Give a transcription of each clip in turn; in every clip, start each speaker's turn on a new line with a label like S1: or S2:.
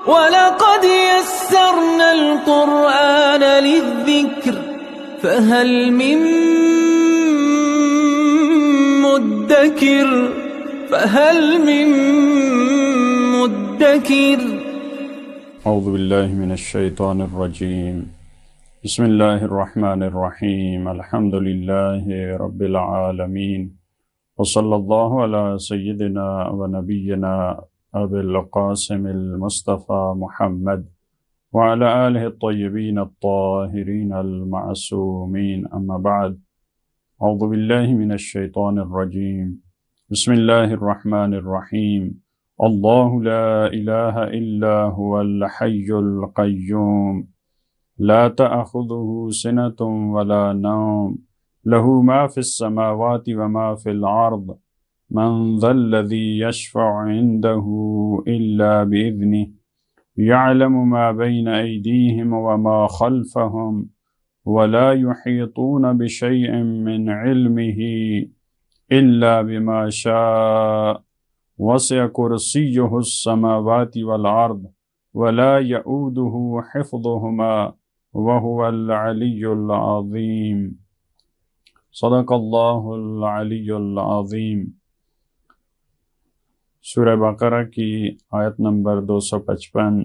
S1: وَلَقَدْ يَسَّرْنَا الْقُرْآنَ لِلذِّكْرِ فَهَلْ مِن مُّدَّكِرٍ
S2: اعوذ باللہ من الشیطان الرجیم بسم اللہ الرحمن الرحیم الحمد للہ رب العالمین وصلی اللہ علی سیدنا و نبینا ابی القاسم المصطفى محمد وعلى آلہ الطیبین الطاہرین المعصومین اما بعد اعوذ باللہ من الشیطان الرجیم بسم اللہ الرحمن الرحیم اللہ لا الہ الا هو الحی القیوم لا تأخذه سنة ولا نوم له ما في السماوات وما في الأرض من ذا الذي يشفع عنده إلا بإذنه يعلم ما بين أيديهم وما خلفهم ولا يحيطون بشيء من علمه إلا بما شاء وسع كرسيه السماوات والأرض ولا يؤوده حفظهما وهو العلي العظيم صدق اللہ العلی العظیم۔ سورہ بقرہ کی آیت نمبر 255،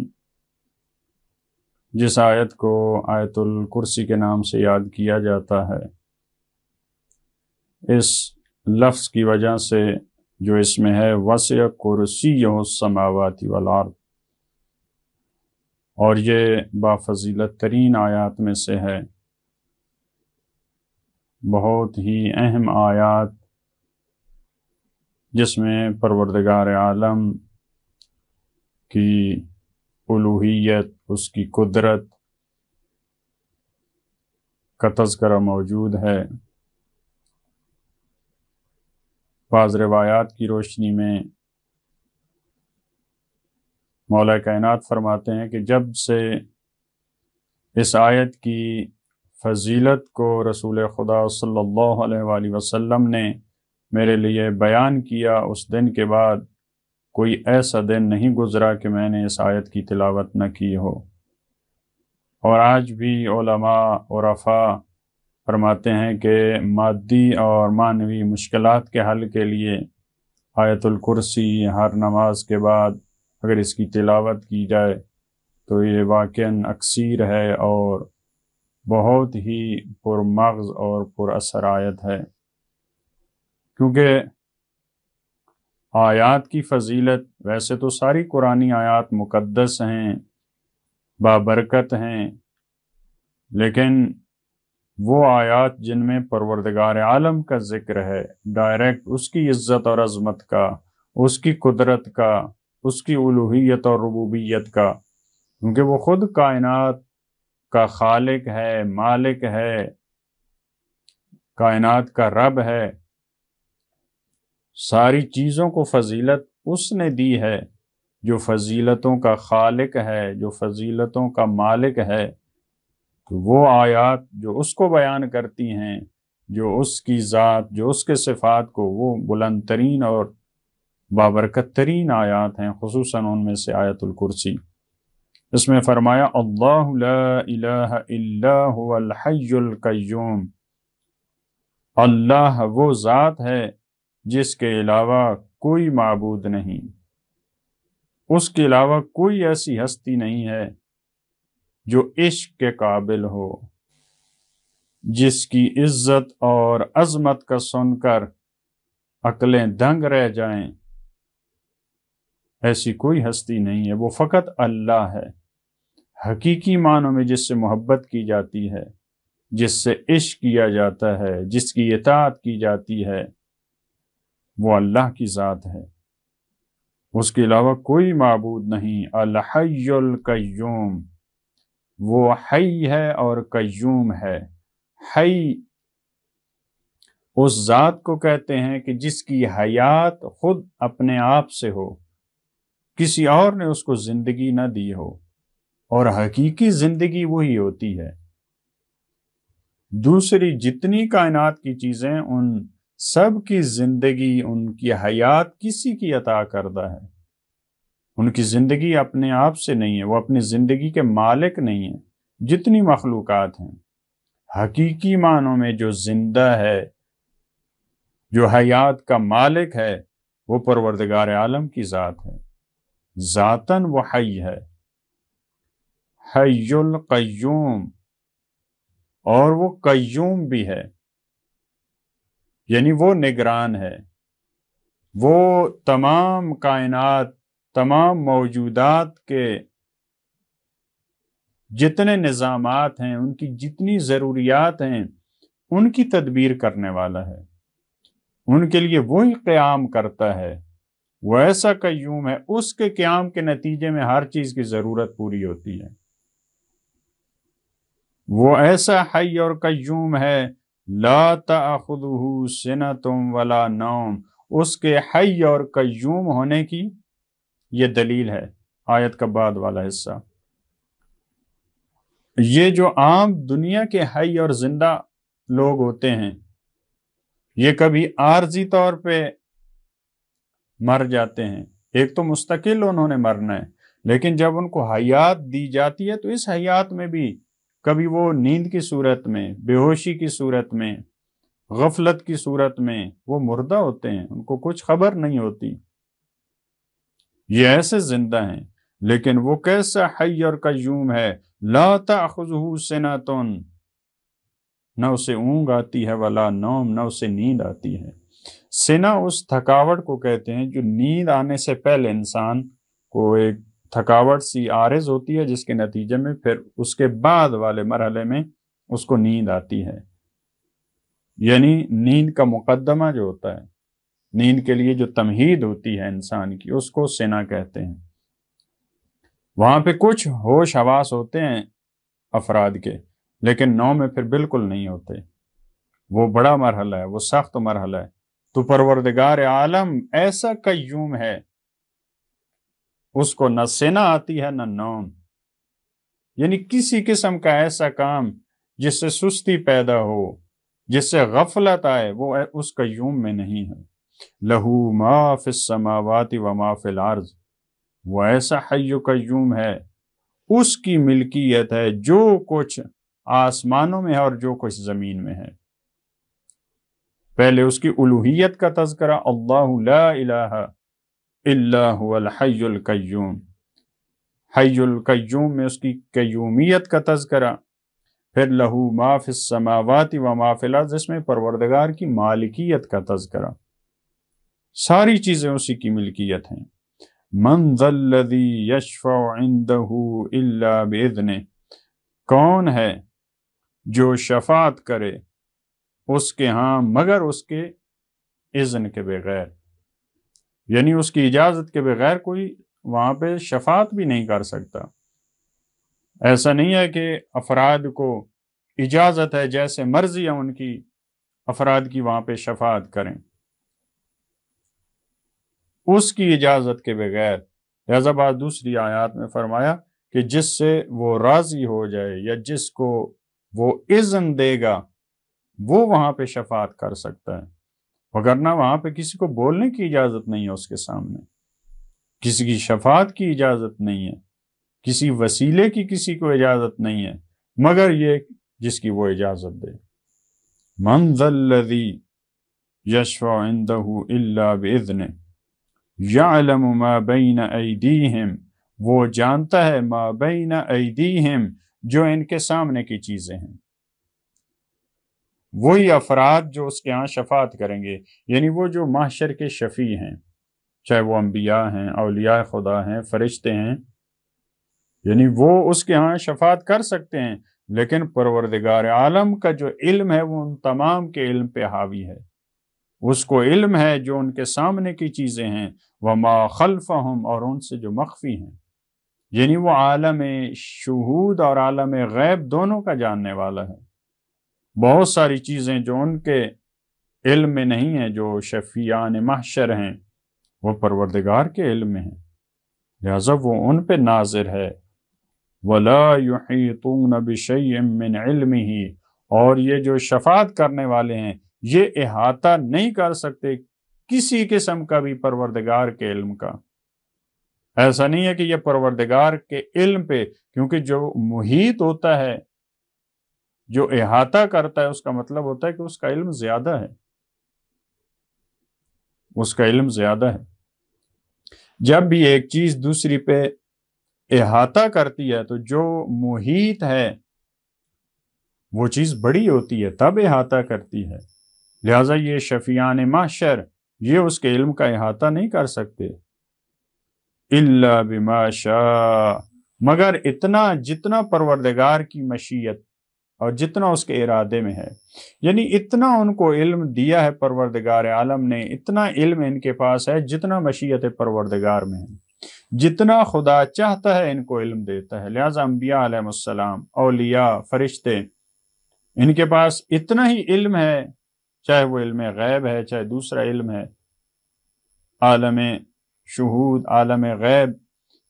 S2: جس آیت کو آیت الکرسی کے نام سے یاد کیا جاتا ہے، اس لفظ کی وجہ سے جو اس میں ہے وسع کرسیہ السماوات والارض، اور یہ بافضیلت ترین آیات میں سے ہے، بہت ہی اہم آیات جس میں پروردگار عالم کی الوہیت، اس کی قدرت کا تذکرہ موجود ہے۔ بعض روایات کی روشنی میں مولا کائنات فرماتے ہیں کہ جب سے اس آیت کی فضیلت کو رسول خدا صلی اللہ علیہ وآلہ وسلم نے میرے لیے بیان کیا، اس دن کے بعد کوئی ایسا دن نہیں گزرا کہ میں نے اس آیت کی تلاوت نہ کی ہو۔ اور آج بھی علماء عرفاء فرماتے ہیں کہ مادی اور معنوی مشکلات کے حل کے لیے آیت الکرسی ہر نماز کے بعد اگر اس کی تلاوت کی جائے تو یہ واقعاً اکثیر ہے اور بہت ہی پرمغز اور پر اثر آیت ہے، کیونکہ آیات کی فضیلت، ویسے تو ساری قرآنی آیات مقدس ہیں، بابرکت ہیں، لیکن وہ آیات جن میں پروردگار عالم کا ذکر ہے، ڈائریکٹ اس کی عزت اور عظمت کا، اس کی قدرت کا، اس کی الوہیت اور ربوبیت کا، کیونکہ وہ خود کائنات کا خالق ہے، مالک ہے، کائنات کا رب ہے، ساری چیزوں کو فضیلت اس نے دی ہے جو فضیلتوں کا خالق ہے، جو فضیلتوں کا مالک ہے۔ تو وہ آیات جو اس کو بیان کرتی ہیں، جو اس کی ذات، جو اس کے صفات کو، وہ بلند ترین اور بابرکت ترین آیات ہیں، خصوصاً ان میں سے آیت الکرسی۔ اس میں فرمایا اللہ لا الہ الا هو الحی القیوم، اللہ وہ ذات ہے جس کے علاوہ کوئی معبود نہیں، اس کے علاوہ کوئی ایسی ہستی نہیں ہے جو عشق کے قابل ہو، جس کی عزت اور عظمت کا سن کر عقلیں دنگ رہ جائیں، ایسی کوئی ہستی نہیں ہے، وہ فقط اللہ ہے۔ حقیقی معنوں میں جس سے محبت کی جاتی ہے، جس سے عشق کیا جاتا ہے، جس کی اطاعت کی جاتی ہے، وہ اللہ کی ذات ہے، اس کے علاوہ کوئی معبود نہیں۔ الحی القیوم، وہ حی ہے اور قیوم ہے۔ حی اس ذات کو کہتے ہیں کہ جس کی حیات خود اپنے آپ سے ہو، کسی اور نے اس کو زندگی نہ دی ہو، اور حقیقی زندگی وہی ہوتی ہے۔ دوسری جتنی کائنات کی چیزیں، ان سب کی زندگی، ان کی حیات کسی کی عطا کردہ ہے، ان کی زندگی اپنے آپ سے نہیں ہے، وہ اپنی زندگی کے مالک نہیں ہیں۔ جتنی مخلوقات ہیں، حقیقی معنوں میں جو زندہ ہے، جو حیات کا مالک ہے، وہ پروردگار عالم کی ذات ہے۔ ذاتاً وہ حی ہے، حی القیوم، اور وہ قیوم بھی ہے، یعنی وہ نگران ہے، وہ تمام کائنات، تمام موجودات کے جتنے نظامات ہیں، ان کی جتنی ضروریات ہیں، ان کی تدبیر کرنے والا ہے، ان کے لیے وہی قیام کرتا ہے۔ وہ ایسا قیوم ہے، اس کے قیام کے نتیجے میں ہر چیز کی ضرورت پوری ہوتی ہے۔ وہ ایسا حی اور قیوم ہے، لا تأخذہ سنۃ ولا نوم، اس کے حی اور قیوم ہونے کی یہ دلیل ہے آیت کا بعد والا حصہ۔ یہ جو عام دنیا کے حی اور زندہ لوگ ہوتے ہیں، یہ کبھی عارضی طور پہ مر جاتے ہیں، ایک تو مستقل انہوں نے مرنا ہے، لیکن جب ان کو حیات دی جاتی ہے تو اس حیات میں بھی کبھی وہ نیند کی صورت میں، بے ہوشی کی صورت میں، غفلت کی صورت میں وہ مردہ ہوتے ہیں، ان کو کچھ خبر نہیں ہوتی۔ یہ ایسے زندہ ہیں، لیکن وہ کیسا حی اور قیوم ہے، لا تأخذہ سنۃ، نہ اسے اونگ آتی ہے، ولا نوم، نہ اسے نیند آتی ہے۔ سنا اس تھکاوٹ کو کہتے ہیں جو نیند آنے سے پہلے انسان کو ایک تھکاوٹ سی عارض ہوتی ہے، جس کے نتیجے میں پھر اس کے بعد والے مرحلے میں اس کو نیند آتی ہے۔ یعنی نیند کا مقدمہ جو ہوتا ہے، نیند کے لیے جو تمہید ہوتی ہے انسان کی، اس کو سنا کہتے ہیں۔ وہاں پہ کچھ ہوش حواس ہوتے ہیں افراد کے، لیکن نوم میں پھر بالکل نہیں ہوتے۔ وہ بڑا مرحلہ ہے، وہ سخت مرحلہ ہے۔ تو پروردگار عالم ایسا قیوم ہے، اس کو نہ سنا آتی ہے نہ نوم، یعنی کسی قسم کا ایسا کام جس سے سستی پیدا ہو، جس سے غفلت آئے، وہ اس قیوم میں نہیں ہے۔ لہو ما فی السماوات و ما فی الارض، وہ ایسا حی و قیوم ہے، اس کی ملکیت ہے جو کچھ آسمانوں میں ہے اور جو کچھ زمین میں ہے۔ پہلے اس کی الوہیت کا تذکرہ، اللہ لا الہ الا هو الحی القیوم، حی القیوم میں اس کی قیومیت کا تذکرہ، پھر لہو ما فی السماوات و ما فی الارض، اس میں پروردگار کی مالکیت کا تذکرہ، ساری چیزیں اسی کی ملکیت ہیں۔ من ذا الذی یشفع عندہ الا باذنہ، کون ہے جو شفاعت کرے اس کے ہاں مگر اس کے اذن کے بغیر، یعنی اس کی اجازت کے بغیر کوئی وہاں پہ شفاعت بھی نہیں کر سکتا۔ ایسا نہیں ہے کہ افراد کو اجازت ہے، جیسے مرضی ہے ان کی افراد کی وہاں پہ شفاعت کریں، اس کی اجازت کے بغیر۔ لہذا بعض دوسری آیات میں فرمایا کہ جس سے وہ راضی ہو جائے یا جس کو وہ اذن دے گا وہ وہاں پہ شفاعت کر سکتا ہے، وگرنہ وہاں پہ کسی کو بولنے کی اجازت نہیں ہے، اس کے سامنے کسی کی شفاعت کی اجازت نہیں ہے، کسی وسیلے کی کسی کو اجازت نہیں ہے، مگر یہ جس کی وہ اجازت دے۔ من ذا الذی یشفع عندہ الا باذنہ یعلم ما بین ایدیہم، وہ جانتا ہے ما بین ایدیہم، جو ان کے سامنے کی چیزیں ہیں۔ وہی افراد جو اس کے ہاں شفاعت کریں گے، یعنی وہ جو محشر کے شفیع ہیں، چاہے وہ انبیاء ہیں، اولیاء خدا ہیں، فرشتے ہیں، یعنی وہ اس کے ہاں شفاعت کر سکتے ہیں، لیکن پروردگار عالم کا جو علم ہے وہ ان تمام کے علم پہ حاوی ہے۔ اس کو علم ہے جو ان کے سامنے کی چیزیں ہیں، وما خلفہم، اور ان سے جو مخفی ہیں، یعنی وہ عالم شہود اور عالم غیب دونوں کا جاننے والا ہے۔ بہت ساری چیزیں جو ان کے علم میں نہیں ہیں، جو شفیعان محشر ہیں، وہ پروردگار کے علم میں ہیں، لہذا وہ ان پہ ناظر ہے۔ وَلَا يُحِيطُونَ بِشَيْءٍ مِّنْ عِلْمِهِ، اور یہ جو شفاعت کرنے والے ہیں یہ احاطہ نہیں کر سکتے کسی قسم کا بھی پروردگار کے علم کا۔ ایسا نہیں ہے کہ یہ پروردگار کے علم پہ، کیونکہ جو محیط ہوتا ہے، جو احاطہ کرتا ہے، اس کا مطلب ہوتا ہے کہ اس کا علم زیادہ ہے، اس کا علم زیادہ ہے۔ جب بھی ایک چیز دوسری پہ احاطہ کرتی ہے تو جو محیط ہے وہ چیز بڑی ہوتی ہے، تب احاطہ کرتی ہے۔ لہٰذا یہ شفیعان محشر یہ اس کے علم کا احاطہ نہیں کر سکتے، الا بما شاء، مگر اتنا جتنا پروردگار کی مشیت اور جتنا اس کے ارادے میں ہے، یعنی اتنا ان کو علم دیا ہے پروردگار عالم نے، اتنا علم ان کے پاس ہے جتنا مشیت پروردگار میں ہے، جتنا خدا چاہتا ہے ان کو علم دیتا ہے۔ لہٰذا انبیاء علیہ السلام، اولیاء، فرشتے، ان کے پاس اتنا ہی علم ہے، چاہے وہ علم غیب ہے، چاہے دوسرا علم ہے، عالم شہود، عالم غیب،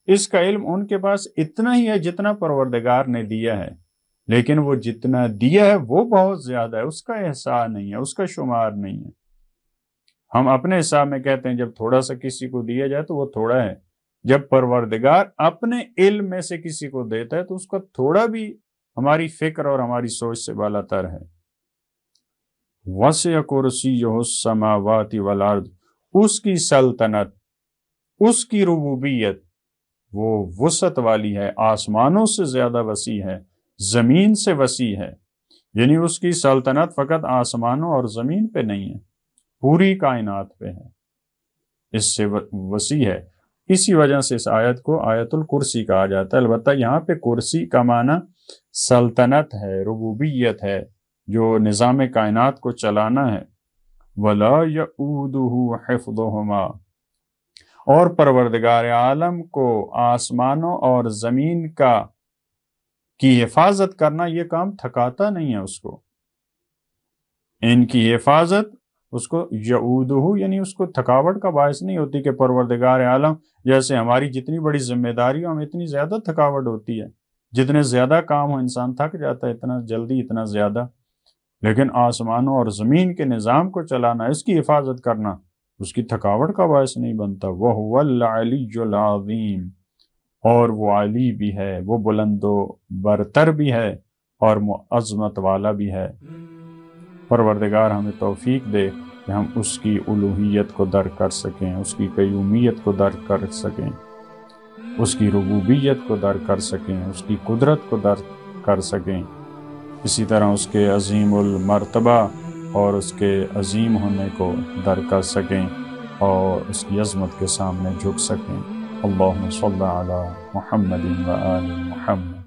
S2: اس کا علم ان کے پاس اتنا ہی ہے جتنا پروردگار نے دیا ہے، لیکن وہ جتنا دیا ہے وہ بہت زیادہ ہے، اس کا احصاء نہیں ہے، اس کا شمار نہیں ہے۔ ہم اپنے حساب میں کہتے ہیں جب تھوڑا سا کسی کو دیا جائے تو وہ تھوڑا ہے، جب پروردگار اپنے علم میں سے کسی کو دیتا ہے تو اس کا تھوڑا بھی ہماری فکر اور ہماری سوچ سے بالا تر ہے۔ وسع کرسیہ السماوات والارض، اس کی سلطنت، اس کی ربوبیت وہ وسعت والی ہے، آسمانوں سے زیادہ وسیع ہے، زمین سے وسیع ہے، یعنی اس کی سلطنت فقط آسمانوں اور زمین پہ نہیں ہے، پوری کائنات پہ ہے، اس سے وسیع ہے۔ اسی وجہ سے اس آیت کو آیت الکرسی کہا جاتا ہے۔ البتہ یہاں پہ کرسی کا معنی سلطنت ہے، ربوبیت ہے، جو نظام کائنات کو چلانا ہے۔ وَلَا يَئُودُهُ حِفْظُهُمَا، اور پروردگار عالم کو آسمانوں اور زمین کی حفاظت کرنا یہ کام تھکاتا نہیں ہے اس کو، ان کی حفاظت اس کو یعودہ یعنی اس کو تھکاوٹ کا باعث نہیں ہوتی کہ پروردگار عالم جیسے ہماری جتنی بڑی ذمہ داری ہو ہمیں اتنی زیادہ تھکاوٹ ہوتی ہے، جتنے زیادہ کام ہو انسان تھک جاتا ہے، اتنا جلدی اتنا زیادہ، لیکن آسمانوں اور زمین کے نظام کو چلانا، اس کی حفاظت کرنا اس کی تھکاوٹ کا باعث نہیں بنتا۔ وَهُوَ الْعَلِيُّ الْعَظِيمُ، اور وہ عالی بھی ہے، وہ بلند و برتر بھی ہے اور عظمت والا بھی ہے۔ پروردگار ہمیں توفیق دے کہ ہم اس کی الوہیت کو درک کر سکیں، اس کی قیومیت کو درک کر سکیں، اس کی ربوبیت کو درک کر سکیں، اس کی قدرت کو درک کر سکیں، اسی طرح اس کے عظیم المرتبہ اور اس کے عظیم ہونے کو درک کر سکیں اور اس کی عظمت کے سامنے جھک سکیں۔ اللہم صلی علی محمد و آل محمد۔